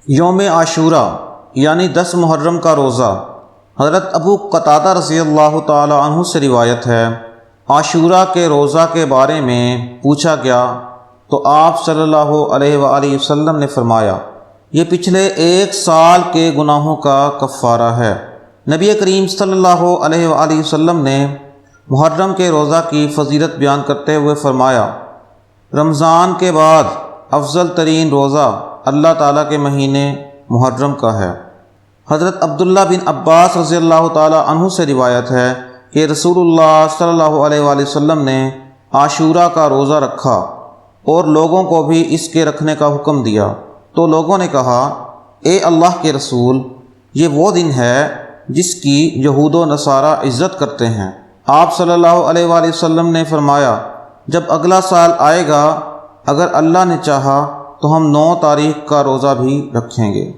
یوم عاشورہ یعنی 10 محرم کا روزہ۔ حضرت ابو قتادہ رضی اللہ تعالی عنہ سے روایت ہے، عاشورہ کے روزہ کے بارے میں پوچھا گیا تو آپ صلی اللہ علیہ وآلہ وسلم نے فرمایا، یہ پچھلے 1 سال کے گناہوں کا کفارہ ہے۔ نبی کریم صلی اللہ علیہ وآلہ وسلم نے محرم کے روزہ کی فضیلت بیان کرتے ہوئے فرمایا، رمضان کے بعد افضل ترین روزہ اللہ تعالیٰ کے مہینے محرم کا ہے۔ حضرت عبداللہ بن عباس رضی اللہ تعالیٰ عنہ سے روایت ہے کہ رسول اللہ صلی اللہ علیہ وآلہ وسلم نے عاشورہ کا روزہ رکھا اور لوگوں کو بھی اس کے رکھنے کا حکم دیا، تو لوگوں نے کہا، اے اللہ کے رسول، یہ وہ دن ہے جس کی یہود و نصارہ عزت کرتے ہیں۔ آپ صلی اللہ علیہ وآلہ وسلم نے فرمایا، جب اگلا سال آئے گا اگر اللہ نے چاہا تو ہم 9 تاریخ کا روزہ بھی رکھیں گے۔